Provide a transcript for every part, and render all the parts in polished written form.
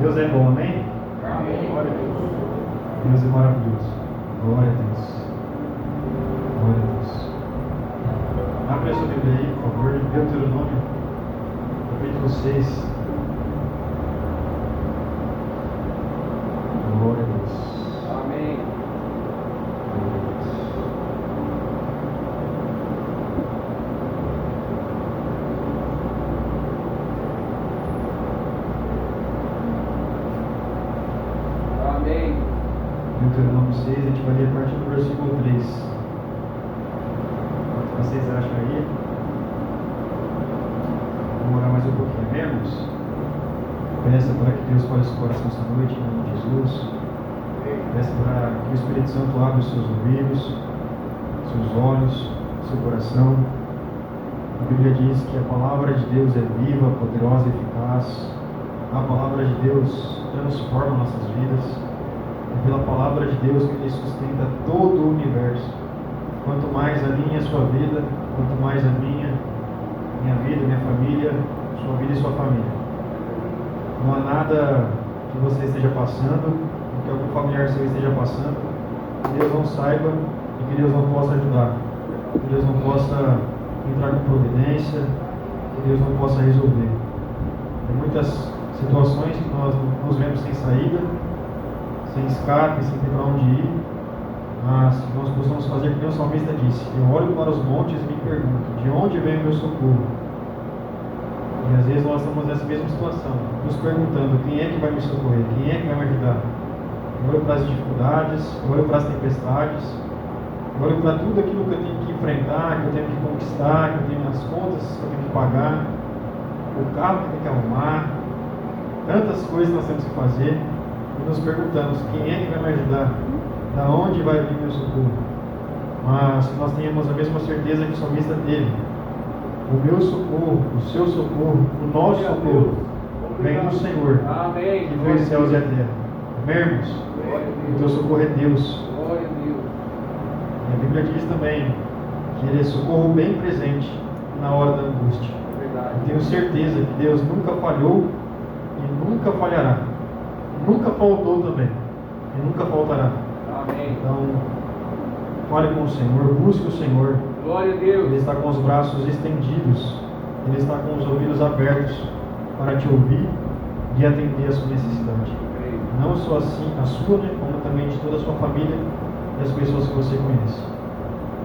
Deus é bom, amém? Amém. Glória a Deus. Deus é maravilhoso. Glória a Deus. Glória a Deus. Abre a sua Bíblia aí, por favor, em Deuteronômio, capítulo 6. Glória a Deus. Amém. Glória a Deus. Amém. Deuteronômio 6, a gente vai ler a partir do versículo 3. Enquanto vocês acham aí, vamos orar mais um pouquinho. Amemos? Peça para que Deus fale o seu coração esta noite, em nome de Jesus. Peça para que o Espírito Santo abra os seus ouvidos, seus olhos, seu coração. A Bíblia diz que a palavra de Deus é viva, poderosa e eficaz. A palavra de Deus transforma nossas vidas. É pela palavra de Deus que Ele sustenta todo o universo. Quanto mais a minha e a sua vida, quanto mais a minha vida, minha família, sua vida e sua família. Não há nada que você esteja passando, que algum familiar seu esteja passando, que Deus não saiba e que Deus não possa ajudar. Que Deus não possa entrar com providência, que Deus não possa resolver. Tem muitas situações que nós nos vemos sem saída, sem escape, sem ter para onde ir, mas nós possamos fazer o que o salmista disse: eu olho para os montes e me pergunto, de onde vem o meu socorro? E às vezes nós estamos nessa mesma situação, nos perguntando: quem é que vai me socorrer? Quem é que vai me ajudar? Eu olho para as dificuldades, eu olho para as tempestades, eu olho para tudo aquilo que eu tenho que enfrentar, que eu tenho que conquistar, que eu tenho nas contas que eu tenho que pagar, o carro que eu tenho que arrumar, tantas coisas nós temos que fazer, e nos perguntamos: quem é que vai me ajudar? Da onde vai vir meu socorro? Mas nós tenhamos a mesma certeza que o salmista teve: o meu socorro, o seu socorro, o nosso socorro vem do Senhor, Amém. que fez os céus e a terra. Amém, irmãos? O teu socorro é Deus. Glória a Deus. E a Bíblia diz também que Ele é socorro bem presente na hora da angústia. Verdade. Eu tenho certeza que Deus nunca falhou e nunca falhará. Nunca faltou também. E nunca faltará. Amém. Então, fale com o Senhor, busque o Senhor. Glória a Deus. Ele está com os braços estendidos. Ele está com os ouvidos abertos para te ouvir e atender a sua necessidade. Não só assim a sua, né, como também de toda a sua família e as pessoas que você conhece.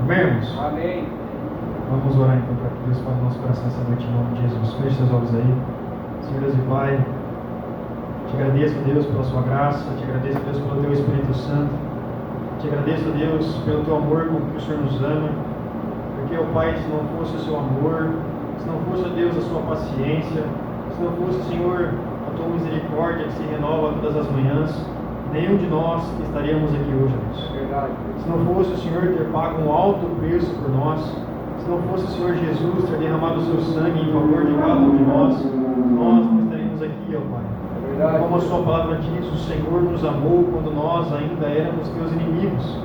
Amém, irmãos? Amém. Vamos orar então para que Deus fale no nosso coração essa noite em nome de Jesus. Feche seus olhos aí. Senhor Deus e Pai, te agradeço, Deus, pela sua graça. Te agradeço, Deus, pelo teu Espírito Santo. Te agradeço, Deus, pelo teu amor com que o Senhor nos ama. Porque, ó Pai, se não fosse o seu amor, se não fosse, Deus, a sua paciência, se não fosse, Senhor, a tua misericórdia que se renova todas as manhãs, nenhum de nós estaríamos aqui hoje, Deus. Verdade. Se não fosse o Senhor ter pago um alto preço por nós, se não fosse o Senhor Jesus ter derramado o seu sangue em favor de cada um de nós não estaríamos aqui, ó Pai. Verdade. Como a sua palavra diz, o Senhor nos amou quando nós ainda éramos teus inimigos.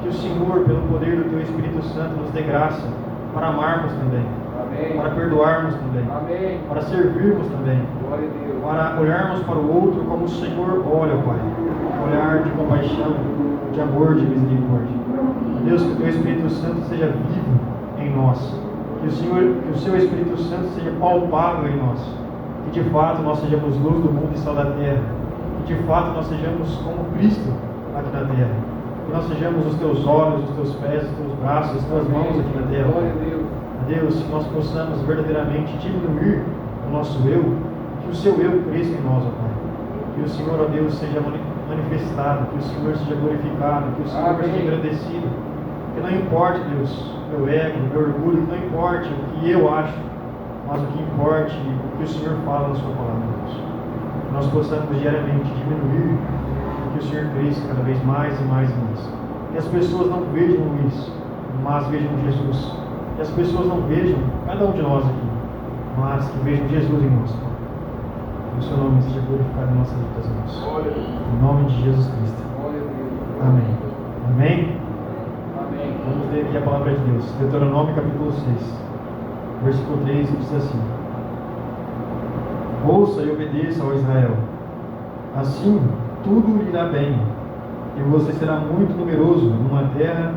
Que o Senhor, pelo poder do teu Espírito Santo, nos dê graça para amarmos também, Amém. para perdoarmos também, Amém. para servirmos também, Glória a Deus. para olharmos para o outro como o Senhor olha, Pai. Olhar de compaixão, de amor, de misericórdia. Deus, que o teu Espírito Santo seja vivo em nós. Que o seu Espírito Santo seja palpável em nós. Que de fato nós sejamos luz do mundo e sal da terra. Que de fato nós sejamos como Cristo aqui na terra. Que nós sejamos os teus olhos, os teus pés, os teus braços, as tuas mãos aqui na terra. Glória a Deus. Deus, que nós possamos verdadeiramente diminuir o nosso eu, que o seu eu cresça em nós, ó Pai. Que o Senhor, ó Deus, seja manifestado, que o Senhor seja glorificado, que o Senhor Amém. seja agradecido. Que não importe, Deus, meu ego, meu orgulho, que não importe o que eu acho, mas o que importe o que o Senhor fala na sua palavra, Deus. Que nós possamos diariamente diminuir, que o Senhor cresça cada vez mais e mais e mais. Que as pessoas não vejam Luís, mas vejam Jesus. Que as pessoas não vejam cada um de nós aqui, mas que vejam Jesus em nós. Que o seu nome seja glorificado em nossas vidas, irmãos. Glória a Deus. Em nome de Jesus Cristo. Glória a Deus. Amém. Amém? Amém. Vamos ler aqui a palavra de Deus. Deuteronômio capítulo 6. Versículo 3 diz assim: Ouça e obedeça, ó Israel. Assim, tudo lhe irá bem, e você será muito numeroso numa terra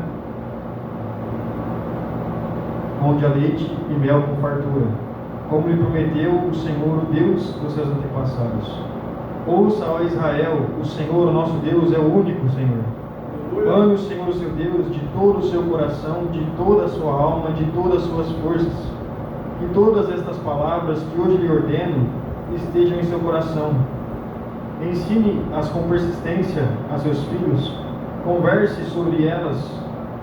onde há leite e mel com fartura, como lhe prometeu o Senhor, o Deus dos seus antepassados. Ouça, ó Israel, o Senhor, o nosso Deus, é o único Senhor. Ame o Senhor, o seu Deus, de todo o seu coração, de toda a sua alma, de todas as suas forças. Que todas estas palavras que hoje lhe ordeno estejam em seu coração. Ensine-as com persistência a seus filhos. Converse sobre elas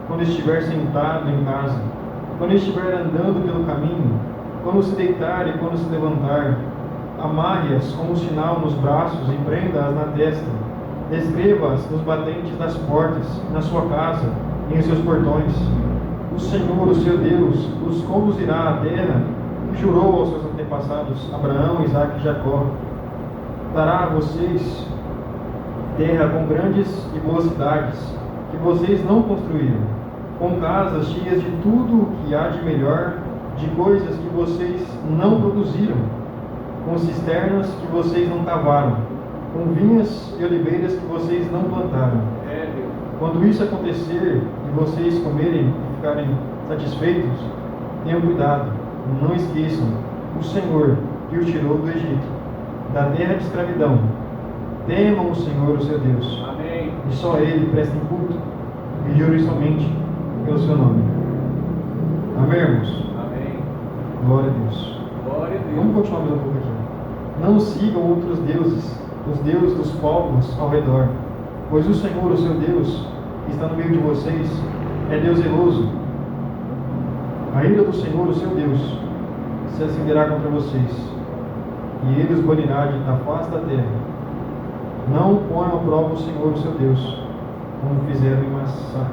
quando estiver sentado em casa, quando estiver andando pelo caminho, quando se deitar e quando se levantar. Amarre-as como sinal nos braços e prenda-as na testa. Escreva-as nos batentes das portas, na sua casa e em seus portões. O Senhor, o seu Deus, os conduzirá à terra que jurou aos seus antepassados, Abraão, Isaque e Jacó. Dará a vocês terra com grandes e boas cidades, que vocês não construíram, com casas cheias de tudo o que há de melhor, de coisas que vocês não produziram, com cisternas que vocês não cavaram, com vinhas e oliveiras que vocês não plantaram. Quando isso acontecer e vocês comerem e ficarem satisfeitos, tenham cuidado, não esqueçam o Senhor que os tirou do Egito, da terra de escravidão. Temam o Senhor, o seu Deus. Amém. E só a Ele prestem culto e jurem somente pelo seu nome. Amém, irmãos? Amém. Glória a Deus. Glória a Deus. Vamos continuar mais um pouco aqui. Não sigam outros deuses, os deuses dos povos ao redor, pois o Senhor, o seu Deus, que está no meio de vocês, é Deus zeloso. A ira do Senhor, o seu Deus, se acenderá contra vocês, e Ele os banirá da face da terra. Não ponham à prova o Senhor, o seu Deus, como fizeram em Massá.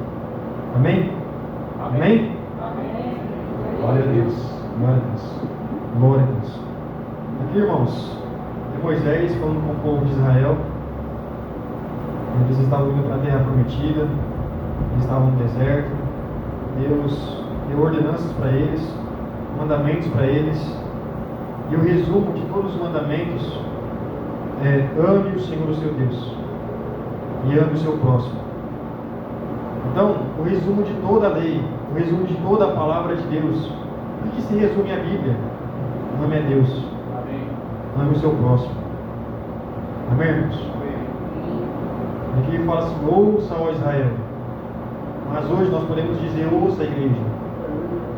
Amém? Amém? Amém. Glória a Deus. Glória a Deus. Glória a Deus. Aqui, irmãos, é Moisés falando com o povo de Israel. Eles estavam indo para a terra prometida, eles estavam no deserto. Deus deu ordenanças para eles, mandamentos para eles. E o resumo de todos os mandamentos é: ame o Senhor, o seu Deus, e ame o seu próximo. Então, o resumo de toda a lei, o resumo de toda a palavra de Deus, o que se resume a Bíblia? Ame a Deus, Amém. ame o seu próximo. Amém, irmãos? Aqui fala assim: ouça, ó Israel. Mas hoje nós podemos dizer: ouça, a igreja.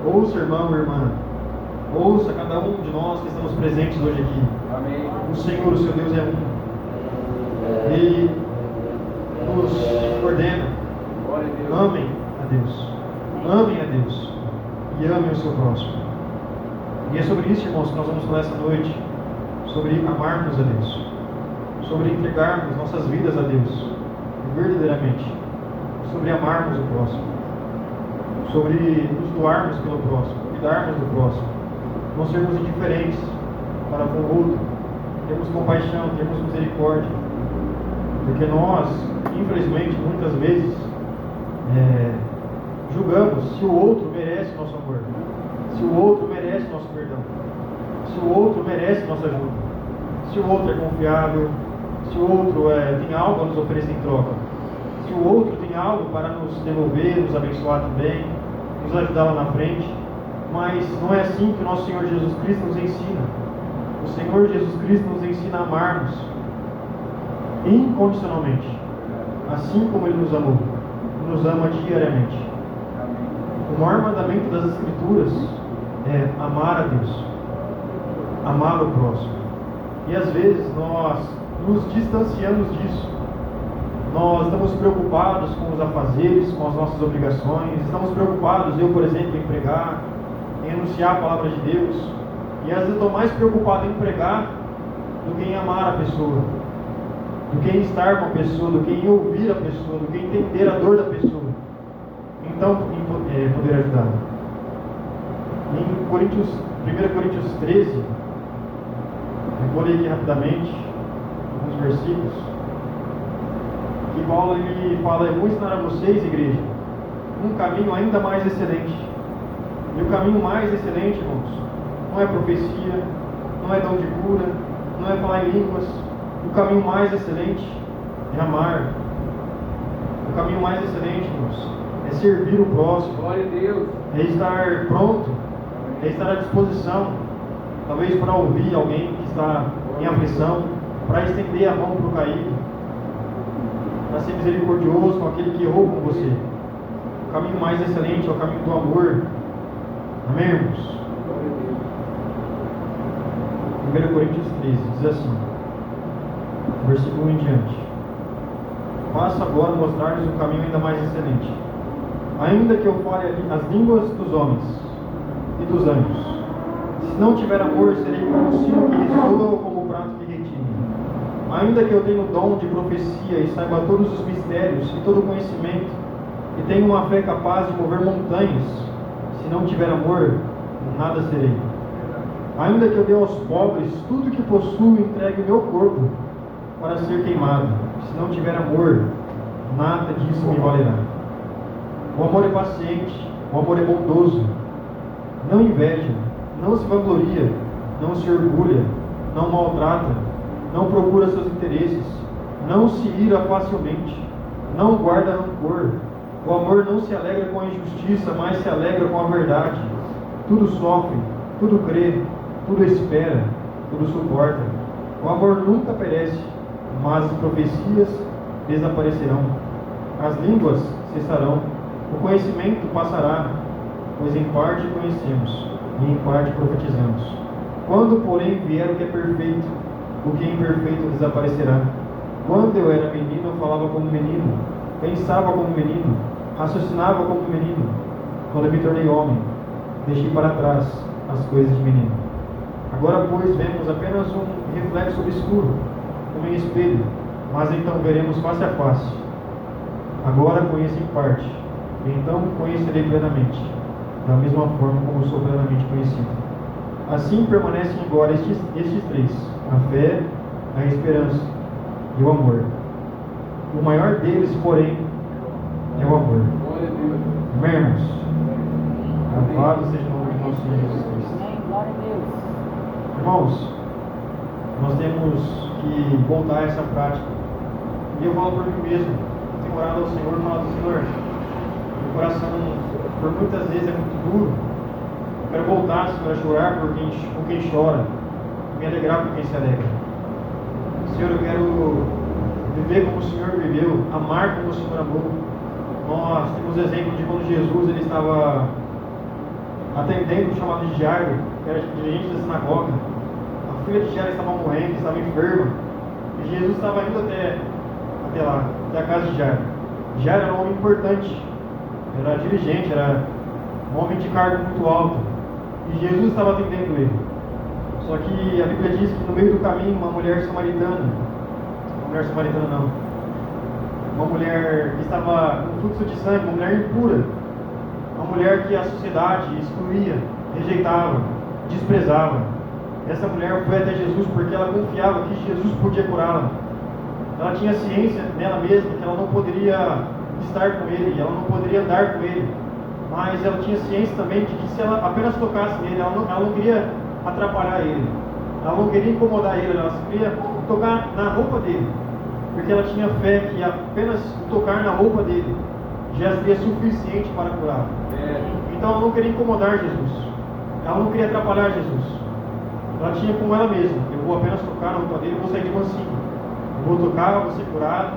Ouça, irmão e irmã. Ouça cada um de nós que estamos presentes hoje aqui. Amém. O Senhor, o seu Deus, é um. Ele nos ordena: Glória a Deus. amem a Deus. Amem a Deus. E amem o seu próximo. E é sobre isso, irmãos, que nós vamos falar essa noite. Sobre amarmos a Deus. Sobre entregarmos nossas vidas a Deus. Verdadeiramente. Sobre amarmos o próximo. Sobre nos doarmos pelo próximo. Cuidarmos do próximo. Não sermos indiferentes para com o outro. Temos compaixão, temos misericórdia. Porque nós, infelizmente, muitas vezes julgamos se o outro merece nosso amor, se o outro merece nosso perdão, se o outro merece nossa ajuda, se o outro é confiável, se o outro tem algo a nos oferecer em troca, se o outro tem algo para nos devolver, nos abençoar também, nos ajudar lá na frente. Mas não é assim que o nosso Senhor Jesus Cristo nos ensina. O Senhor Jesus Cristo nos ensina a amarmos incondicionalmente, assim como Ele nos amou, nos ama diariamente. O maior mandamento das Escrituras é amar a Deus, amar o próximo. E às vezes nós nos distanciamos disso. Nós estamos preocupados com os afazeres, com as nossas obrigações. Estamos preocupados, eu, por exemplo, em pregar, em anunciar a palavra de Deus. E às vezes estou mais preocupado em pregar do que em amar a pessoa, do que em estar com a pessoa, do que em ouvir a pessoa, do que em entender a dor da pessoa. Então, em poder ajudar. Em 1 Coríntios 13, eu vou ler aqui rapidamente alguns versículos, que Paulo ele fala: eu vou ensinar a vocês, igreja, um caminho ainda mais excelente. E o caminho mais excelente, irmãos, não é profecia, não é dom de cura, não é falar em línguas, O caminho mais excelente é amar. O caminho mais excelente, irmãos, é servir o próximo. Glória a Deus. É estar pronto, é estar à disposição, talvez para ouvir alguém que está em aflição, para estender a mão para o caído, para ser misericordioso com aquele que errou com você. O caminho mais excelente é o caminho do amor. Amém, irmãos? Glória a Deus. 1 Coríntios 13 diz assim, versículo 1 em diante: passo agora a mostrar-lhes um caminho ainda mais excelente. Ainda que eu fale as línguas dos homens e dos anjos, se não tiver amor, serei como um sino que ressoa ou como um prato que retine. Ainda que eu tenha o dom de profecia e saiba todos os mistérios e todo o conhecimento, e tenha uma fé capaz de mover montanhas, se não tiver amor, nada serei. Ainda que eu dê aos pobres tudo que possuo e entregue o meu corpo para ser queimado, se não tiver amor, nada disso me valerá. O amor é paciente, o amor é bondoso, não inveja, não se vangloria, não se orgulha, não maltrata, não procura seus interesses, não se ira facilmente, não guarda rancor. O amor não se alegra com a injustiça, mas se alegra com a verdade. Tudo sofre, tudo crê, tudo espera, tudo suporta. O amor nunca perece, mas as profecias desaparecerão, as línguas cessarão, o conhecimento passará, pois em parte conhecemos e em parte profetizamos. Quando, porém, vier o que é perfeito, o que é imperfeito desaparecerá. Quando eu era menino, eu falava como menino, pensava como menino, raciocinava como menino. Quando eu me tornei homem, deixei para trás as coisas de menino. Agora, pois, vemos apenas um reflexo obscuro, como em espelho, mas então veremos face a face. Agora conheço em parte, e então conhecerei plenamente, da mesma forma como sou plenamente conhecido. Assim permanecem agora estes três: a fé, a esperança e o amor. O maior deles, porém, é o amor. Glória a Deus. Amém, irmãos? Louvado seja o nome de nosso Senhor Jesus Cristo. Amém. Glória a Deus. Irmãos, nós temos que voltar a essa prática. E eu falo por mim mesmo. Eu tenho orado ao Senhor e falado: Senhor, meu coração por muitas vezes é muito duro. Eu quero voltar, Senhor, a chorar por quem chora, me alegrar por quem se alegra. Senhor, eu quero viver como o Senhor viveu, amar como o Senhor amou. Nós temos exemplo de quando Jesus ele estava atendendo o chamado de Jairo, que era dirigente da sinagoga. A filha de Jairo estava morrendo, estava enferma, e Jesus estava indo até lá, até a casa de Jairo. Jairo era um homem importante, era dirigente, era um homem de cargo muito alto, e Jesus estava atendendo ele. Só que a Bíblia diz que no meio do caminho uma mulher samaritana não, uma mulher que estava com fluxo de sangue, uma mulher impura, uma mulher que a sociedade excluía, rejeitava, desprezava. Essa mulher foi até Jesus porque ela confiava que Jesus podia curá-la. Ela tinha ciência nela mesma que ela não poderia estar com ele, ela não poderia andar com ele, mas ela tinha ciência também de que se ela apenas tocasse nele, ela não queria atrapalhar ele, ela não queria incomodar ele, ela só queria tocar na roupa dele, porque ela tinha fé que apenas tocar na roupa dele já seria suficiente para curá-lo. Então ela não queria incomodar Jesus, ela não queria atrapalhar Jesus. Ela tinha como ela mesma: eu vou apenas tocar na roupa dele, eu vou sair de mansinho, eu vou tocar, eu vou ser curado,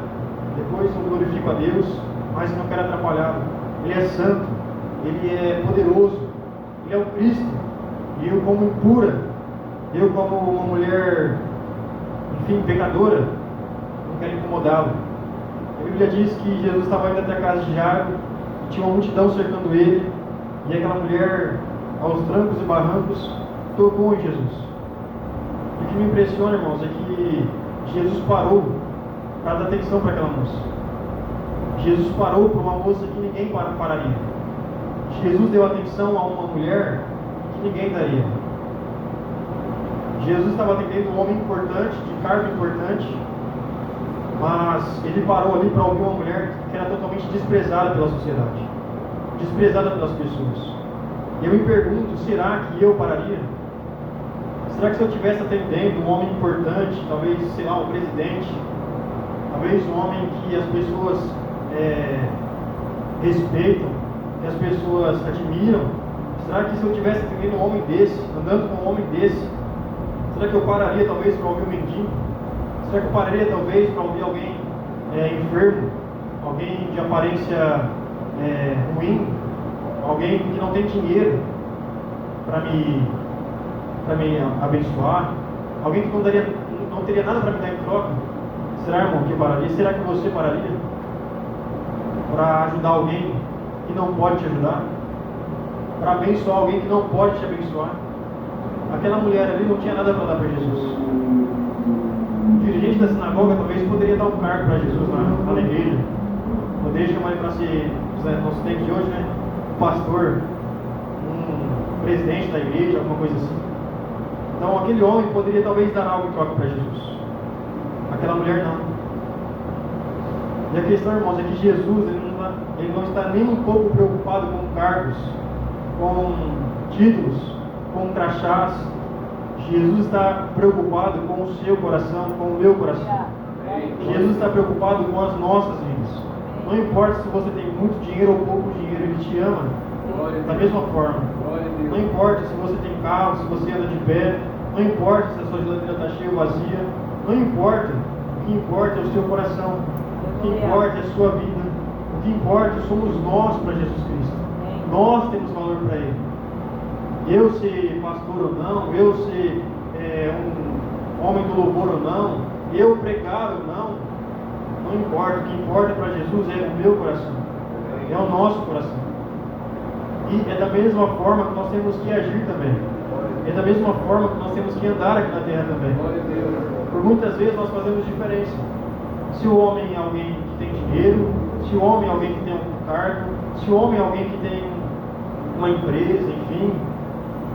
depois eu glorifico a Deus, mas eu não quero atrapalhá-lo. Ele é santo, ele é poderoso, ele é o Cristo, e eu como impura, eu como uma mulher, enfim, pecadora, não quero incomodá-lo. A Bíblia diz que Jesus estava indo até a casa de Jairo, e tinha uma multidão cercando ele, e aquela mulher, aos trancos e barrancos, tocou em Jesus. E o que me impressiona, irmãos, é que Jesus parou para dar atenção para aquela moça. Jesus parou para uma moça que ninguém pararia. Jesus deu atenção a uma mulher que ninguém daria. Jesus estava atendendo um homem importante, de cargo importante, mas ele parou ali para ouvir uma mulher que era totalmente desprezada pela sociedade, desprezada pelas pessoas. E eu me pergunto: será que eu pararia? Será que se eu estivesse atendendo um homem importante, talvez, sei lá, um presidente, talvez um homem que as pessoas respeitam, que as pessoas admiram, será que se eu estivesse atendendo um homem desse, andando com um homem desse, será que eu pararia talvez para ouvir um mendigo? Será que eu pararia talvez para ouvir alguém enfermo, alguém de aparência ruim, alguém que não tem dinheiro para me abençoar, alguém que não teria nada para me dar em troca? Será, irmão, que eu pararia? Será que você pararia para ajudar alguém que não pode te ajudar? Para abençoar alguém que não pode te abençoar? Aquela mulher ali não tinha nada para dar para Jesus. O dirigente da sinagoga talvez poderia dar um cargo para Jesus na igreja. Poderia chamar ele para ser, nos nossos tempos de hoje, né? Um pastor, um presidente da igreja, alguma coisa assim. Então aquele homem poderia talvez dar algo em troca para Jesus. Aquela mulher não. E a questão, irmãos, é que Jesus ele não está nem um pouco preocupado com cargos, com títulos, com crachás. Jesus está preocupado com o seu coração, com o meu coração. Jesus está preocupado com as nossas vidas. Não importa se você tem muito dinheiro ou pouco dinheiro, Ele te ama da mesma forma. Não importa se você tem carro, se você anda de pé. Não importa se a sua geladeira está cheia ou vazia. Não importa. O que importa é o seu coração. O que importa é a sua vida. O que importa somos nós para Jesus Cristo. Nós temos valor para Ele. Eu ser pastor ou não, eu ser um homem do louvor ou não, eu pregar ou não importa. O que importa para Jesus é o meu coração, é o nosso coração. E é da mesma forma que nós temos que agir também. É da mesma forma que nós temos que andar aqui na terra também. Por muitas vezes nós fazemos diferença. Se o homem é alguém que tem dinheiro, se o homem é alguém que tem um cargo, se o homem é alguém que tem uma empresa, enfim,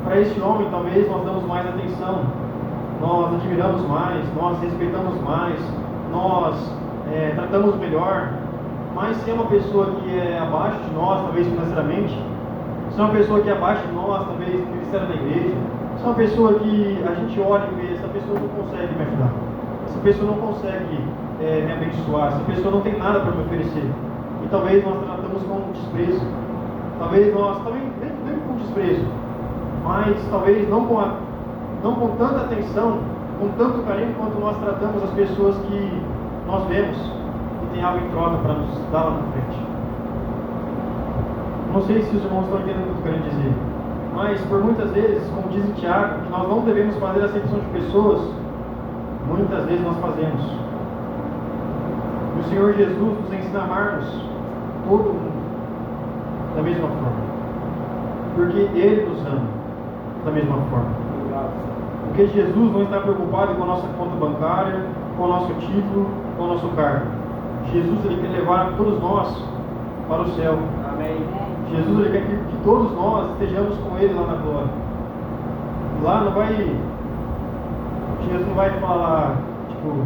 para esse homem talvez nós damos mais atenção, nós admiramos mais, nós respeitamos mais, nós tratamos melhor. Mas se é uma pessoa que é abaixo de nós, talvez financeiramente, se é uma pessoa que é abaixo de nós, talvez no ministério da igreja, se é uma pessoa que a gente olha e vê, essa pessoa não consegue me ajudar, essa pessoa não consegue me abençoar, essa pessoa não tem nada para me oferecer, e talvez nós tratamos com desprezo, talvez nós, nem com desprezo, mas talvez não com tanta atenção, com tanto carinho quanto nós tratamos as pessoas que nós vemos que tem algo em troca para nos dar lá na frente. Não sei se os irmãos estão entendendo o que eu estou querendo dizer, mas por muitas vezes, como diz em Tiago, que nós não devemos fazer acepção de pessoas, muitas vezes nós fazemos. E o Senhor Jesus nos ensina a amarmos todo mundo da mesma forma, porque Ele nos ama da mesma forma. Porque Jesus não está preocupado com a nossa conta bancária, com o nosso título, com o nosso cargo. Jesus Ele quer levar todos nós para o céu. Amém. Jesus Ele quer que todos nós estejamos com Ele lá na glória. Lá não vai... Jesus não vai falar, tipo, o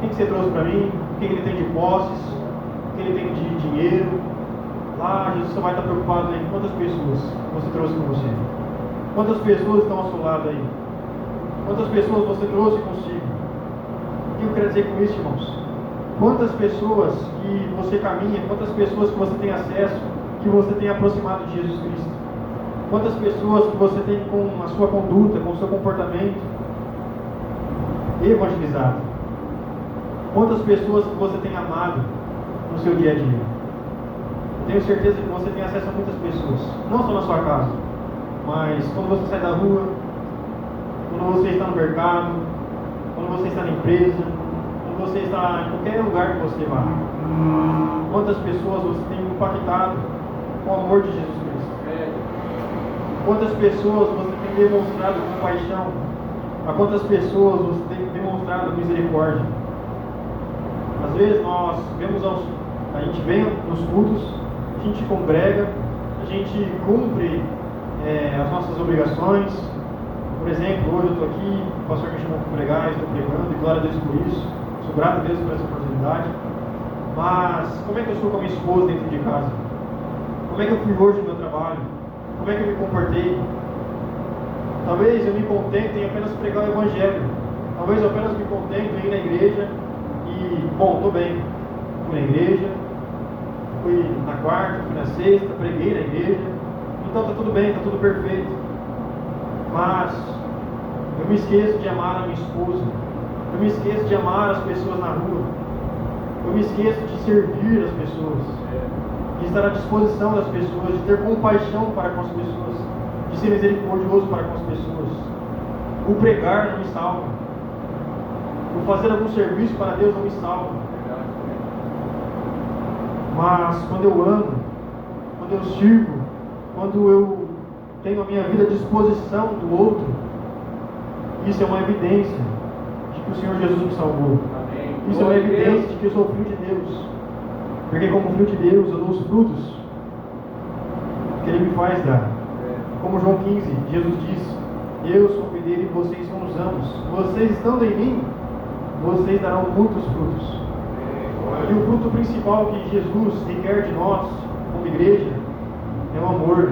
que você trouxe para mim? O que ele tem de posses? O que ele tem de dinheiro? Lá Jesus só vai estar preocupado em quantas pessoas você trouxe com você. Quantas pessoas estão ao seu lado aí? Quantas pessoas você trouxe consigo? O que eu quero dizer com isso, irmãos? Quantas pessoas que você caminha, quantas pessoas que você tem acesso, que você tem aproximado de Jesus Cristo? Quantas pessoas que você tem com a sua conduta, com o seu comportamento evangelizado? Quantas pessoas que você tem amado no seu dia a dia? Eu tenho certeza que você tem acesso a muitas pessoas, não só na sua casa, mas quando você sai da rua, quando você está no mercado, quando você está na empresa, quando você está em qualquer lugar que você vá. Quantas pessoas você tem impactado com o amor de Jesus Cristo? Quantas pessoas você tem demonstrado compaixão? A quantas pessoas você tem demonstrado misericórdia? Às vezes nós vemos, a gente vem nos cultos, a gente congrega, a gente cumpre as nossas obrigações. Por exemplo, hoje eu estou aqui, o pastor me chamou para pregar, estou pregando, e glória a Deus por isso. Sou grato a Deus por essa oportunidade. Mas como é que eu sou com a minha esposa dentro de casa? Como é que eu fui hoje no meu trabalho? Como é que eu me comportei? Talvez eu me contente em apenas pregar o Evangelho. Talvez eu apenas me contente em ir na igreja e, bom, estou bem. Fui na igreja, fui na quarta, fui na sexta, preguei na igreja. Então está tudo bem, está tudo perfeito. Mas eu me esqueço de amar a minha esposa. Eu me esqueço de amar as pessoas na rua. Eu me esqueço de servir as pessoas, de estar à disposição das pessoas, de ter compaixão para com as pessoas, de ser misericordioso para com as pessoas. O pregar não me salva. O fazer algum serviço para Deus não me salva. Mas quando eu amo, quando eu sirvo, quando eu tenho a minha vida à disposição do outro, isso é uma evidência de que o Senhor Jesus me salvou. Isso é uma evidência de que eu sou filho de Deus. Porque como filho de Deus eu dou os frutos que Ele me faz dar. Como João 15, Jesus disse: eu sou o videiro e vocês são os ramos. Vocês estando em mim, vocês darão muitos frutos. E o fruto principal que Jesus requer de nós, como igreja, é o amor.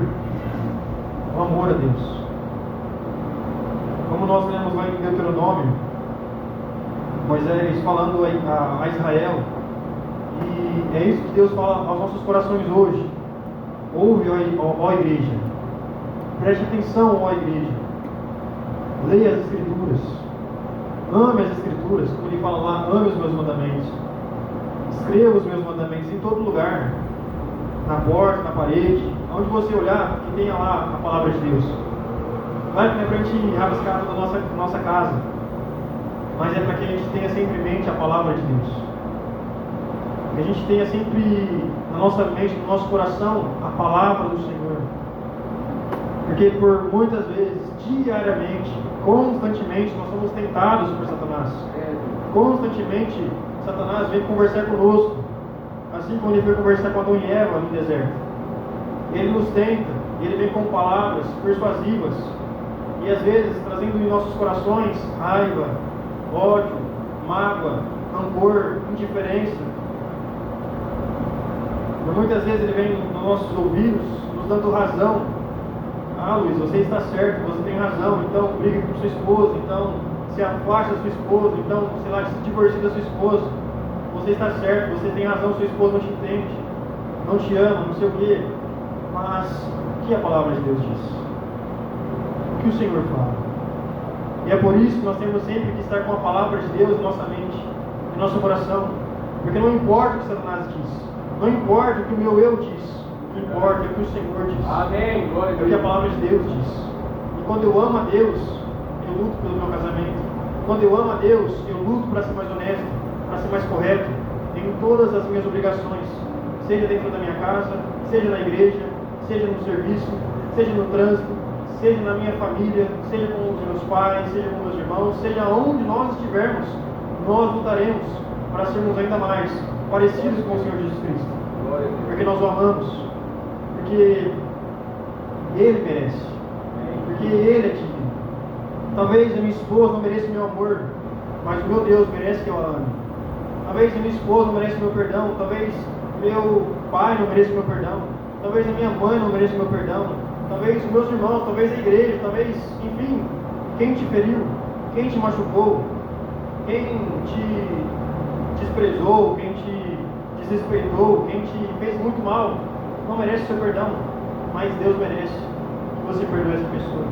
O amor a Deus. Como nós lemos lá em Deuteronômio, Moisés falando a Israel, e é isso que Deus fala aos nossos corações hoje. Ouve, ó igreja, preste atenção, ó igreja, leia as Escrituras, ame as Escrituras, como Ele fala lá, ame os meus mandamentos, escreva os meus mandamentos em todo lugar, na porta, na parede, onde você olhar, que tenha lá a palavra de Deus. Claro que não é para a gente rabiscar toda a nossa casa, mas é para que a gente tenha sempre em mente a palavra de Deus. Que a gente tenha sempre na nossa mente, no nosso coração, a palavra do Senhor. Porque por muitas vezes, diariamente, constantemente, nós somos tentados por Satanás. Constantemente, Satanás vem conversar conosco. Assim como ele foi conversar com Adão e Eva no deserto. Ele nos tenta, ele vem com palavras persuasivas. E às vezes trazendo em nossos corações raiva, ódio, mágoa, rancor, indiferença. Por muitas vezes ele vem nos nossos ouvidos, nos dando razão. Ah, Luiz, você está certo, você tem razão, então brigue com sua esposa, então se afaste da sua esposa, então, sei lá, se divorcie da sua esposa. Você está certo, você tem razão, sua esposa não te entende, não te ama, não sei o quê. Mas o que a palavra de Deus diz? O que o Senhor fala? E é por isso que nós temos sempre que estar com a palavra de Deus em nossa mente, em nosso coração. Porque não importa o que Satanás diz, não importa o que o meu eu diz, o que importa é o que o Senhor diz. Amém. Glória a É Deus. o que a palavra de Deus diz. E quando eu amo a Deus, eu luto pelo meu casamento. Quando eu amo a Deus, eu luto para ser mais honesto, para ser mais correto em todas as minhas obrigações, seja dentro da minha casa, seja na igreja, seja no serviço, seja no trânsito, seja na minha família, seja com os meus pais, seja com meus irmãos, seja onde nós estivermos, nós lutaremos para sermos ainda mais parecidos com o Senhor Jesus Cristo. Porque nós o amamos, porque Ele merece, porque Ele é digno. Talvez a minha esposa não mereça o meu amor, mas o meu Deus merece que eu a ame. Talvez a minha esposa não mereça o meu perdão, talvez meu pai não mereça o meu perdão, talvez a minha mãe não mereça o meu perdão, talvez os meus irmãos, talvez a igreja, talvez, enfim, quem te feriu, quem te machucou, quem te desprezou, quem te desrespeitou, quem te fez muito mal, não merece o seu perdão, mas Deus merece que você perdoe essa pessoa.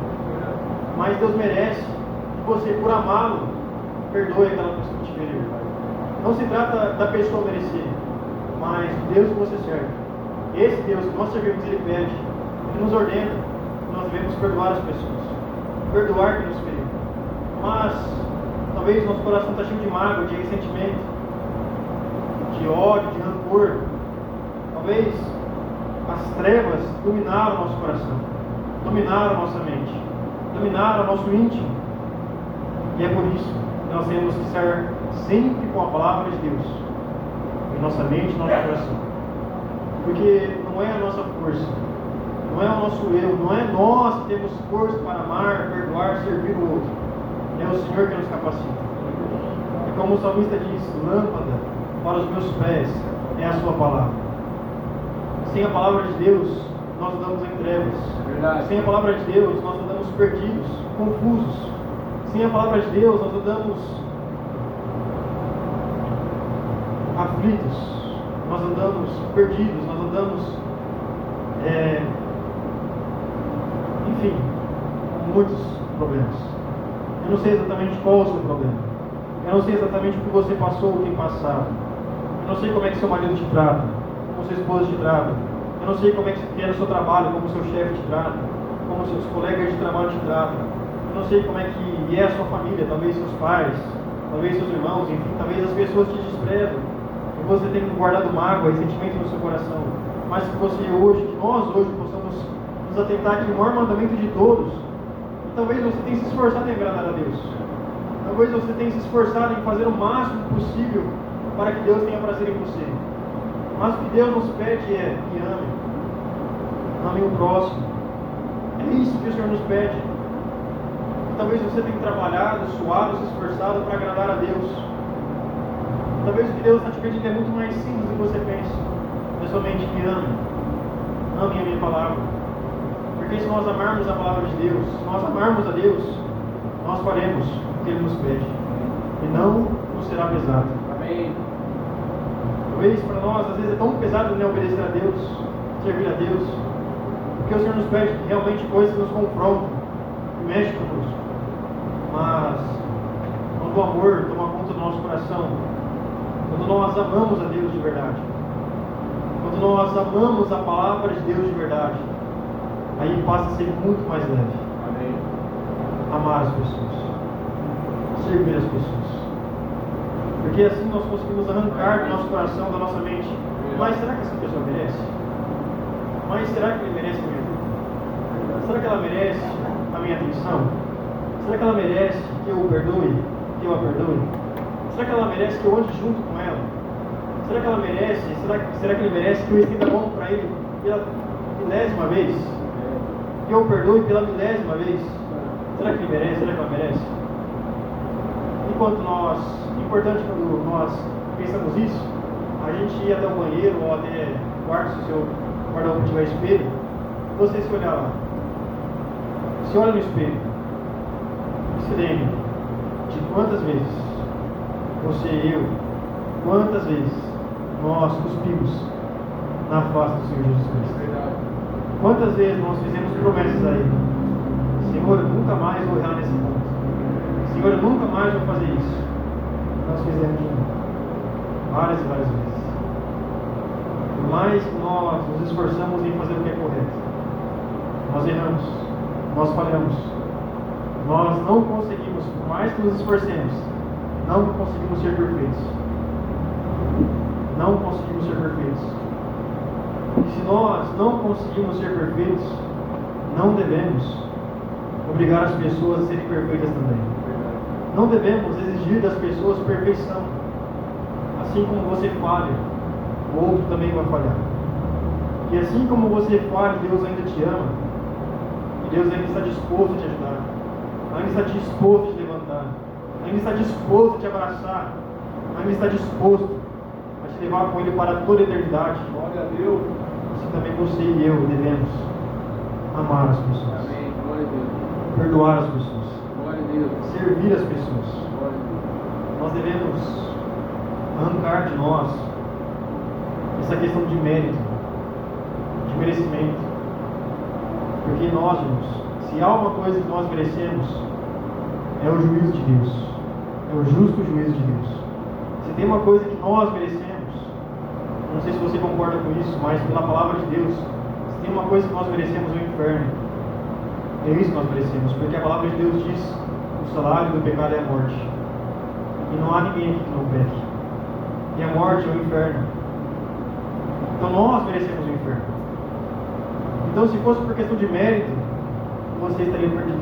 Mas Deus merece que você, por amá-lo, perdoe aquela pessoa que te feriu. Não se trata da pessoa merecer, mas do Deus que você serve. Esse Deus que nós servimos, Ele pede, Ele nos ordena que nós devemos perdoar as pessoas, perdoar quem nos feriu. Mas talvez nosso coração está cheio de mágoa, de ressentimento, de ódio, de rancor. Talvez as trevas dominaram o nosso coração, dominaram a nossa mente, dominaram o nosso íntimo. E é por isso que nós temos que estar sempre com a palavra de Deus em nossa mente e nosso coração. Porque não é a nossa força, não é o nosso eu, não é nós que temos força para amar, perdoar, servir o outro. É o Senhor que nos capacita. E como o salmista diz, lâmpada para os meus pés é a sua palavra. Sem a palavra de Deus, nós andamos em trevas. Verdade. Sem a palavra de Deus, nós andamos andamos perdidos, confusos. Sem a palavra de Deus, nós andamos aflitos, nós andamos perdidos, nós andamos, enfim, com muitos problemas. Eu não sei exatamente qual é o seu problema. Eu não sei exatamente o que você passou ou tem passado. Eu não sei como é que seu marido te trata, como sua esposa te trata. Eu não sei como é que é no seu trabalho, como seu chefe te trata, como seus colegas de trabalho te tratam. Eu não sei como é que é a sua família, talvez seus pais, talvez seus irmãos, enfim, talvez as pessoas te desprezam e você tenha guardado mágoa e sentimento no seu coração. Mas que você hoje, que nós hoje possamos nos atentar que o maior mandamento de todos, e talvez você tenha se esforçado em agradar a Deus. Talvez você tenha se esforçado em fazer o máximo possível para que Deus tenha prazer em você. Mas o que Deus nos pede é que ame o próximo. É isso que o Senhor nos pede. Talvez você tenha trabalhado, suado, se esforçado para agradar a Deus. Talvez o que Deus está te pedindo é muito mais simples do que você pensa. É somente que amem a minha palavra. Porque se nós amarmos a palavra de Deus, se nós amarmos a Deus, nós faremos o que Ele nos pede. E não nos será pesado. Amém. Talvez para nós, às vezes, é tão pesado obedecer a Deus, servir a Deus, porque o Senhor nos pede realmente coisas que nos confrontam, que mexem conosco. Mas, quando o amor toma conta do nosso coração, quando nós amamos a Deus de verdade, quando nós amamos a palavra de Deus de verdade, aí passa a ser muito mais leve. Amém. Amar as pessoas, servir as pessoas. Porque assim nós conseguimos arrancar do nosso coração, da nossa mente. Mas será que essa pessoa merece? Mas será que ele merece a minha vida? Será que ela merece a minha atenção? Será que ela merece que eu o perdoe? Que eu a perdoe? Será que ela merece que eu ande junto com ela? Será que ela merece? Será que ele merece que eu estenda a mão para ele pela 10ª vez? Que eu o perdoe pela 10ª vez? Será que ele merece? Será que ela merece? Enquanto importante quando nós pensamos isso, a gente ir até o banheiro ou até o quarto, se o seu guarda-roupa tiver espelho, você se olhar lá. Se olha no espelho e se lembre de quantas vezes você e eu, quantas vezes nós cuspimos na face do Senhor Jesus Cristo. Quantas vezes nós fizemos promessas a Ele. Senhor, eu nunca mais vou errar nesse ponto. Senhor, eu nunca mais vou fazer isso. Nós fizemos várias e várias vezes. Por mais que nós nos esforçamos em fazer o que é correto, nós erramos, nós falhamos, nós não conseguimos, por mais que nos esforcemos, não conseguimos ser perfeitos. Não conseguimos ser perfeitos. E se nós não conseguimos ser perfeitos, não devemos obrigar as pessoas a serem perfeitas também. Não devemos exigir das pessoas perfeição. Assim como você falha, o outro também vai falhar. E assim como você falha, Deus ainda te ama. E Deus ainda está disposto a te ajudar. Ainda está disposto a te levantar. Ainda está disposto a te abraçar. Ainda está disposto a te levar com Ele para toda a eternidade. Glória a Deus. Assim também você e eu devemos amar as pessoas. Amém. Glória a Deus. Perdoar as pessoas. Glória a Deus. Servir as pessoas. Glória a Deus. Nós devemos arrancar de nós essa questão de mérito, de merecimento. Porque nós, irmãos, se há uma coisa que nós merecemos, é o juízo de Deus. É o justo juízo de Deus. Se tem uma coisa que nós merecemos, não sei se você concorda com isso, mas pela palavra de Deus, se tem uma coisa que nós merecemos, é o inferno. É isso que nós merecemos, porque a palavra de Deus diz: o salário do pecado é a morte. E não há ninguém aqui que não peque. E a morte é o inferno. Então nós merecemos o inferno. Então, se fosse por questão de mérito, você estaria perdido.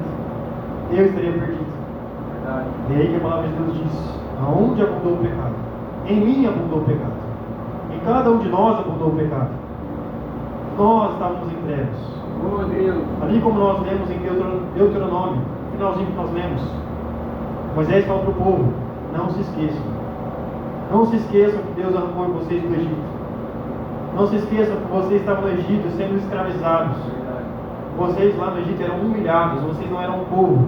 Eu estaria perdido. Verdade. E aí que a palavra de Deus diz: aonde abundou o pecado? Em mim abundou o pecado. Em cada um de nós abundou o pecado. Nós estávamos em trevas. Glória a Deus. Ali como nós lemos em Deuteronômio, no finalzinho que nós lemos, Moisés fala para o povo: não se esqueçam. Não se esqueçam que Deus arrancou vocês do Egito. Não se esqueçam que vocês estavam no Egito sendo escravizados. Verdade. Vocês lá no Egito eram humilhados, vocês não eram um povo,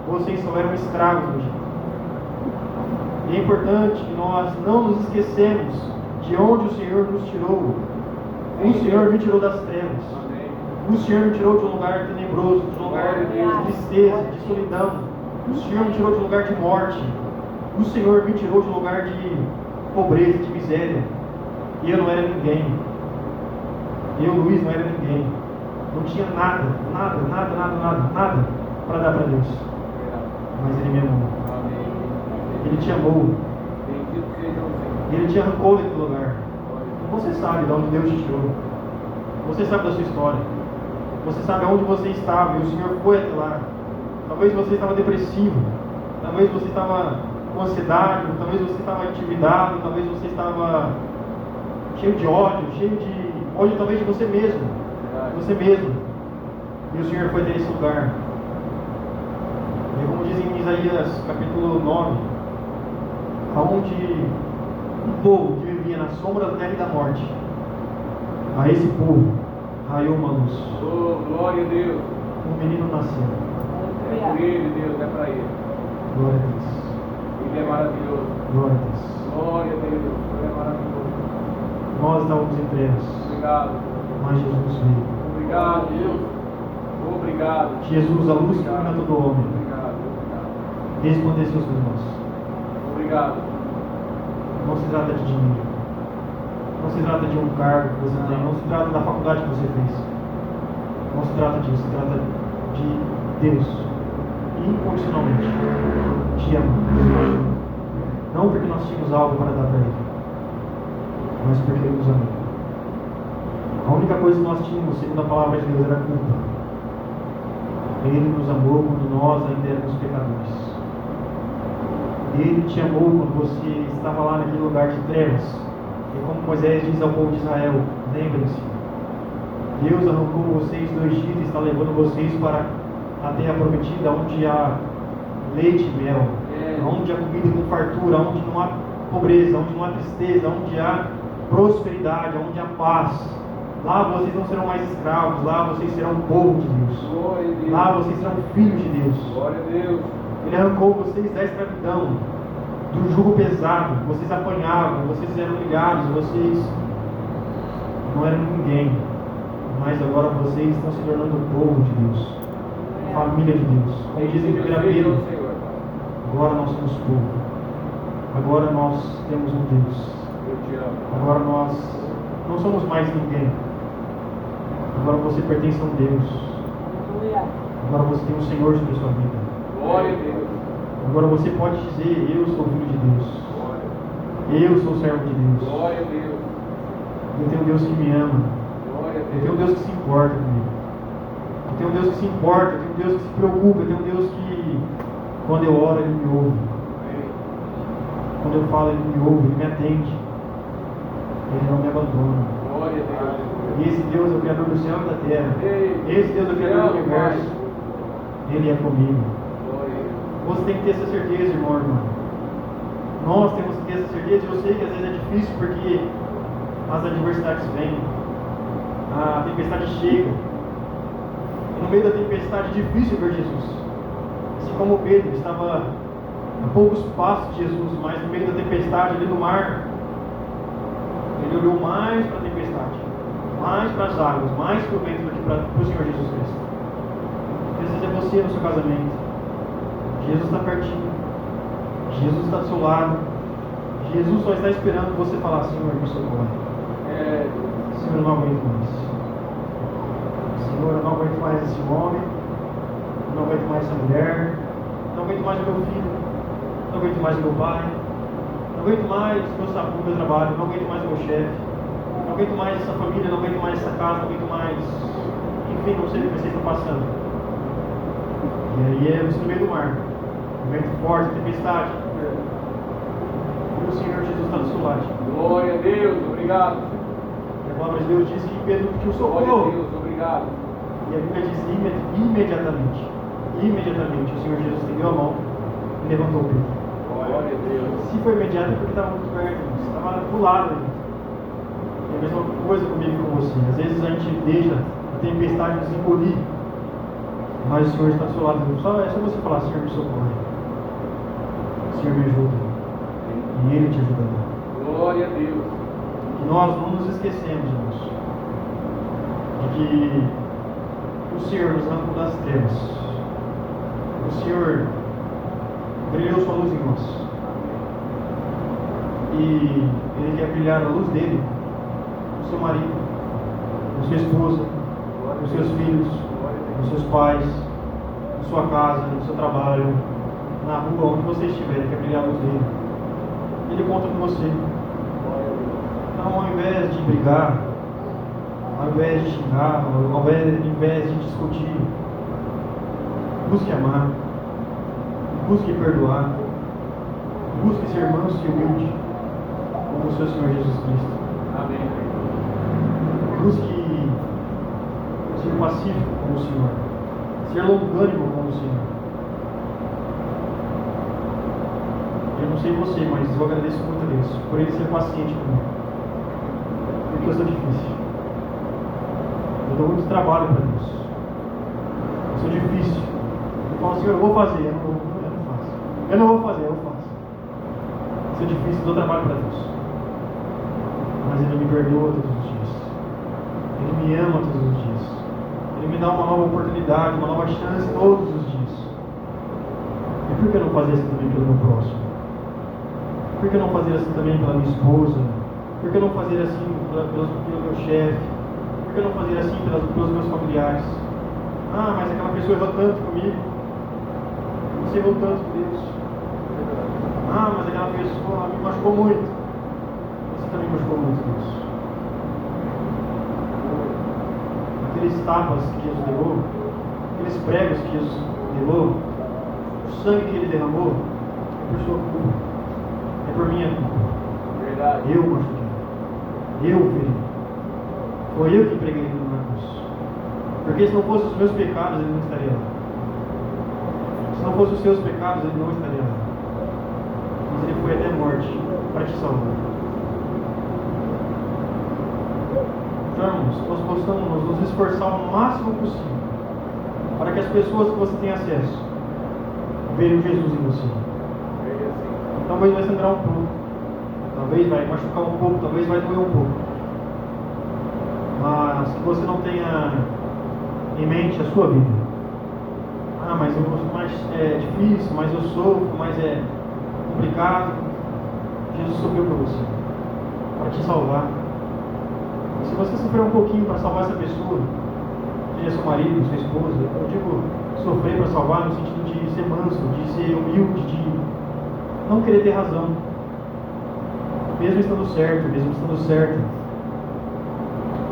vocês só eram escravos no Egito. E é importante que nós não nos esquecemos de onde o Senhor nos tirou. O Senhor me tirou das trevas. O Senhor me tirou de um lugar tenebroso, de um lugar de tristeza, de solidão. O Senhor me tirou de um lugar de morte. O Senhor me tirou de um lugar de pobreza, de miséria. E eu não era ninguém. Eu, Luiz, não era ninguém. Não tinha nada para dar para Deus. Mas Ele me amou. Ele te amou. E Ele te arrancou daquele lugar. Você sabe de onde Deus te tirou. Você sabe da sua história. Você sabe aonde você estava e o Senhor foi até lá. Talvez você estava depressivo. Talvez você estava com ansiedade. Talvez você estava intimidado. Talvez você estava cheio de ódio. Ódio talvez de você mesmo. Você mesmo. E o Senhor foi até esse lugar. E como diz em Isaías capítulo 9, aonde um povo que vivia na sombra da terra e da morte, a esse povo raiou uma luz. Oh, glória a Deus. Um menino nasceu. É por Ele, Deus, é para Ele. Glória a Deus. Ele é maravilhoso. Glória a Deus. Glória a Deus. Ele é maravilhoso. Nós estávamos em trevas, Obrigado. mas Jesus veio. Obrigado, Deus. Obrigado. Jesus, a luz que ilumina todo homem, Obrigado. resplandeceu sobre nós. Obrigado. Não se trata de dinheiro. Não se trata de um cargo que você tem. Não se trata da faculdade que você fez. Não se trata disso. Se trata de Deus. Incondicionalmente. Te ama. Não porque nós tínhamos algo para dar para Ele, mas porque Ele nos amou. A única coisa que nós tínhamos, segundo a palavra de Deus, era culpa. Ele nos amou quando nós ainda éramos pecadores. Ele te amou quando você estava lá naquele lugar de trevas. E como Moisés diz ao povo de Israel, lembrem-se, Deus arrancou vocês do Egito e está levando vocês para a terra prometida, onde há leite e mel, onde há comida com fartura, onde não há pobreza, onde não há tristeza, onde há prosperidade, onde há paz. Lá vocês não serão mais escravos, lá vocês serão o povo de Deus. Lá vocês serão filhos de Deus. Glória a Deus. Ele arrancou vocês da escravidão, do jugo pesado. Vocês apanhavam, vocês eram humilhados, vocês não eram ninguém. Mas agora vocês estão se tornando o povo de Deus, família de Deus. Como dizem em 1 Pedro, agora nós somos povo. Agora nós temos um Deus. Eu te amo. Agora nós não somos mais ninguém. Agora você pertence a um Deus. Agora você tem um Senhor sobre a sua vida. Glória a Deus. Agora você pode dizer, eu sou filho de Deus. Eu sou servo de Deus. Glória a Deus. Eu tenho um Deus que me ama. Glória a Eu tenho um Deus. Deus que se importa comigo. Eu tenho um Deus que se importa. Eu tenho um Deus que se preocupa. Eu tenho um Deus que, quando eu oro, Ele me ouve. Quando eu falo, Ele me ouve, Ele me atende. Ele não me abandona. Glória a Deus. E esse Deus é o Criador do céu e da terra. Esse Deus é o Criador do universo. Ele é comigo. Glória a Deus. Você tem que ter essa certeza, irmão. Nós temos que ter essa certeza. Eu sei que às vezes é difícil porque as adversidades vêm. A tempestade chega. E no meio da tempestade é difícil ver Jesus. Assim como Pedro estava a poucos passos de Jesus, mas no meio da tempestade, ali no mar, ele olhou mais para a tempestade, mais para as águas, mais para o vento do que para o Senhor Jesus Cristo. Às vezes é você no seu casamento. Jesus está pertinho. Jesus está do seu lado. Jesus só está esperando você falar, Senhor, me socorre. Senhor, eu não aguento mais. Senhor, eu não aguento mais esse homem. Eu não aguento mais essa mulher. Eu não aguento mais o meu filho. Eu não aguento mais o meu pai. Não aguento mais o meu trabalho, não aguento mais o meu chefe, não aguento mais essa família, não aguento mais essa casa, não aguento mais. Enfim, não sei o que vocês estão passando. E aí é você no meio do mar, um vento forte, tempestade. E o Senhor Jesus está do seu lado. Glória a Deus. Obrigado. E a palavra de Deus diz que Pedro pediu Glória a socorro. Deus. Obrigado. E a Bíblia diz imediatamente. Imediatamente o Senhor Jesus estendeu a mão e levantou Pedro. Glória a Deus. Se foi imediato é porque estava muito perto, estava do lado ainda. É a mesma coisa comigo e com você. Às vezes a gente deixa a tempestade nos engolir Mas o Senhor está do seu lado. É só você falar: Senhor, me socorre. Senhor, me ajuda. E Ele te ajudará. Glória a Deus. E nós não nos esquecemos, irmãos, de que o Senhor nos arrancou das trevas. O Senhor brilhou sua luz em nós. E Ele quer brilhar a luz dele no seu marido, na sua esposa, nos seus filhos, nos seus pais, na sua casa, no seu trabalho, na rua, onde você estiver. Ele quer brilhar a luz dele. Ele conta com você. Então, ao invés de brigar, ao invés de xingar, ao invés de discutir, busque amar, busque perdoar, busque ser manso e humilde, como o seu Senhor Jesus Cristo. Amém. Busque ser pacífico como o Senhor, ser longânimo como o Senhor. Eu não sei você, mas eu agradeço muito a Deus por Ele ser paciente comigo, porque eu sou difícil. Eu dou muito trabalho para Deus. Eu sou difícil. Eu falo: Senhor, eu vou fazer. Eu não faço. Eu não vou fazer, eu faço. Eu sou difícil, dou trabalho para Deus. Mas Ele me perdoa todos os dias. Ele me ama todos os dias. Ele me dá uma nova oportunidade, uma nova chance todos os dias. E por que não fazer assim também pelo meu próximo? Por que não fazer assim também pela minha esposa? Por que não fazer assim pelo meu chefe? Por que não fazer assim pelos meus familiares? Ah, mas aquela pessoa errou tanto comigo. Você errou tanto com Deus. Ah, mas aquela pessoa me machucou muito. Você também machucou muito, Deus. Aqueles tapas que Jesus levou, aqueles pregos que Jesus levou, o sangue que Ele derramou, é por sua culpa. É por minha culpa. Verdade. Eu machuquei. Eu feri. Foi eu que preguei Ele na cruz. Porque se não fossem os meus pecados, Ele não estaria lá. Se não fossem os seus pecados, Ele não estaria lá. Mas Ele foi até a morte para te salvar. Então, irmãos, nós possamos nos esforçar o máximo possível para que as pessoas que você tem acesso vejam Jesus em você. Talvez vai sangrar um pouco, talvez vai machucar um pouco, talvez vai doer um pouco, mas que você não tenha em mente a sua vida. Ah, mas eu gosto mais, é difícil, mas eu sofro, mas é complicado. Jesus sofreu por você, para te salvar. Se você sofrer um pouquinho para salvar essa pessoa, seja seu marido, sua esposa, eu digo sofrer para salvar no sentido de ser manso, de ser humilde, de não querer ter razão, mesmo estando certo,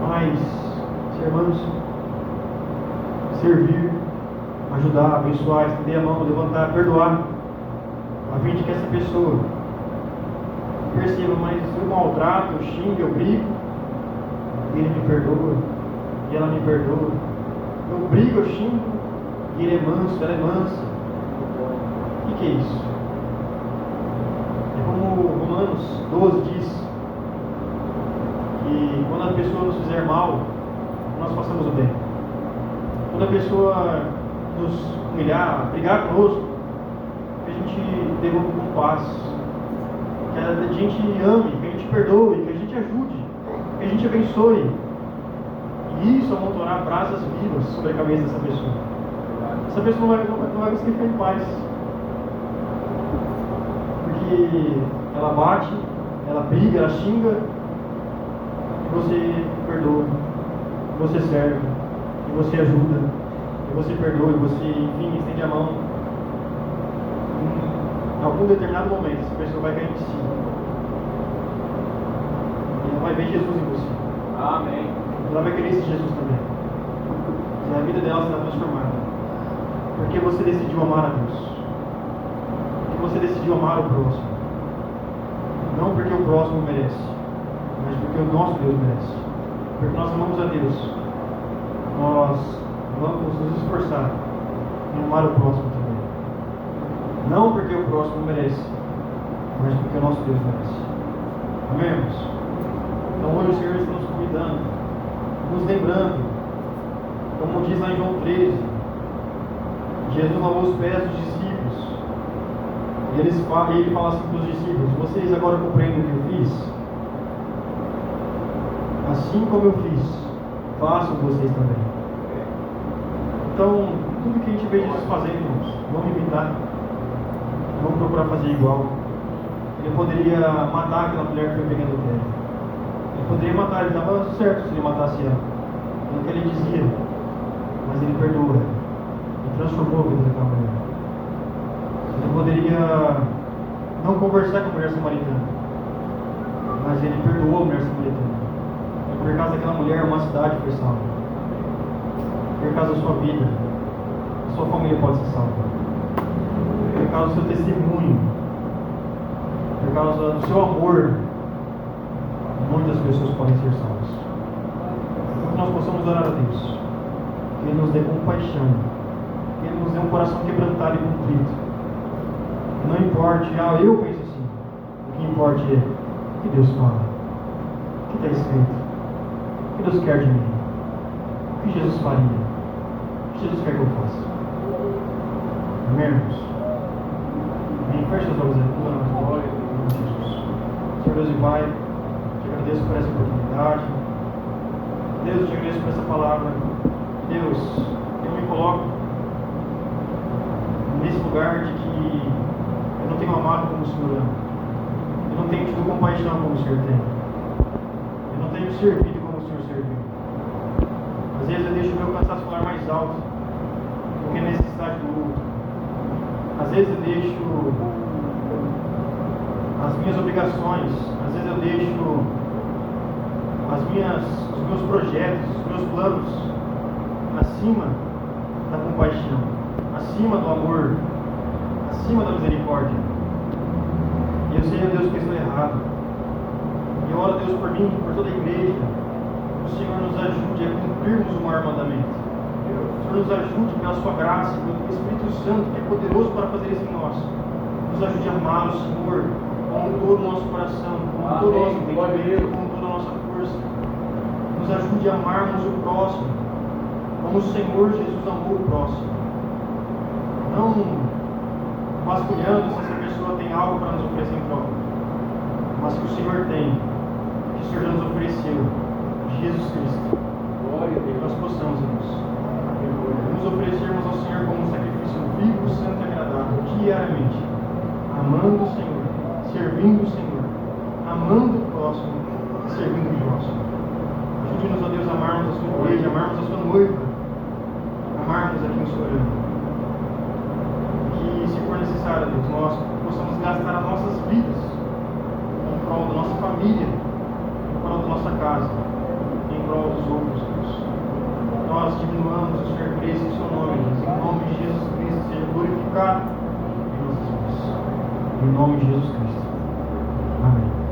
mas ser manso, servir, ajudar, abençoar, estender a mão, levantar, perdoar, a fim de que essa pessoa perceba: mas eu maltrato, eu xingo, eu brigo, e Ele me perdoa, e ela me perdoa. Eu brigo, eu xingo, e Ele é manso, ela é mansa. O que é isso? É como Romanos 12 diz, que quando a pessoa nos fizer mal, nós façamos o bem. Quando a pessoa nos humilhar, brigar conosco, que a gente devolva com paz, que a gente ame, que a gente perdoe, que a gente ajude, que a gente abençoe. E isso amontoará brasas vivas sobre a cabeça dessa pessoa. Essa pessoa não vai conseguir ficar em paz. Porque ela bate, ela briga, ela xinga, e você perdoa, e você serve, e você ajuda, e você perdoa, e você, enfim, estende a mão. Em algum determinado momento, essa pessoa vai cair em si. E ela vai ver Jesus em você. Amém. Ela vai querer esse Jesus também. E a vida dela será transformada. Porque você decidiu amar a Deus. Porque você decidiu amar o próximo. Não porque o próximo merece, mas porque o nosso Deus merece. Porque nós amamos a Deus. Nós vamos nos esforçar em amar o próximo também. Não porque o próximo merece, mas porque o nosso Deus merece. Amém, irmãos? Então hoje o Senhor está nos convidando, nos lembrando, como diz lá em João 13, Jesus lavou os pés dos discípulos. E ele fala assim para os discípulos: vocês agora compreendem o que eu fiz? Assim como eu fiz, façam vocês também. Então, tudo que a gente vê Jesus fazendo, vamos imitar, vamos procurar fazer igual. Ele poderia matar aquela mulher que foi pegando o pé. Ele poderia matar, ele estava certo se ele matasse ela. Não é o que ele dizia, mas ele perdoou ela. Ele transformou a vida daquela mulher. Ele poderia não conversar com a mulher samaritana, mas ele perdoou a mulher samaritana. E por causa daquela mulher, uma cidade foi salva. Por causa da sua vida, a sua família pode ser salva. Por causa do seu testemunho, por causa do seu amor, muitas pessoas podem ser salvas. Então que nós possamos orar a Deus, que Ele nos dê compaixão, que Ele nos dê um coração quebrantado e contrito. Não importe, eu penso assim. O que importa é o que Deus fala, o que está escrito, o que Deus quer de mim, o que Jesus faria, o que Jesus quer que eu faça. Amém, irmãos? Amém. Feche os olhos aí, na glória de Jesus. Senhor Deus e Pai, te agradeço por essa oportunidade. Deus, eu te agradeço por essa palavra. Deus, eu me coloco nesse lugar de que eu não tenho amado como o Senhor ama. Eu não tenho tido compaixão como o Senhor tem. Eu não tenho servido como o Senhor serviu. Às vezes eu deixo o meu cansaço falar mais alto do que a necessidade do outro. Às vezes eu deixo as minhas obrigações, às vezes eu deixo os meus projetos, os meus planos acima da compaixão, acima do amor, acima da misericórdia. E eu sei, Deus, que estou errado. E eu oro a Deus por mim, por toda a igreja. Que o Senhor nos ajude a cumprirmos o maior mandamento. Que o Senhor nos ajude pela sua graça, pelo Espírito Santo, que é poderoso para fazer isso em nós. Nos ajude a amar o Senhor com todo o nosso coração, com todo o nosso entendimento, com toda a nossa força. Nos ajude a amarmos o próximo, como o Senhor Jesus amou o próximo. Não vasculhando se essa pessoa tem algo para nos oferecer em troca, mas que o Senhor tem, que o Senhor já nos ofereceu, Jesus Cristo. Glória a Deus. Que nós possamos, irmãos, nos oferecermos ao Senhor como um sacrifício vivo, santo e agradável, diariamente, amando o Senhor, servindo o Senhor, amando o próximo e servindo o próximo. Ajude-nos, ó Deus, a amarmos a sua igreja, amarmos a sua noiva, amarmos a quem o Senhor ama. Que, se for necessário, Deus, nós possamos gastar as nossas vidas em prol da nossa família, em prol da nossa casa, em prol dos outros, Deus. Nós diminuamos, o Senhor cresça em seu nome, Deus. Em nome de Jesus Cristo, seja glorificado em nossas vidas. Em nome de Jesus Cristo. Amém.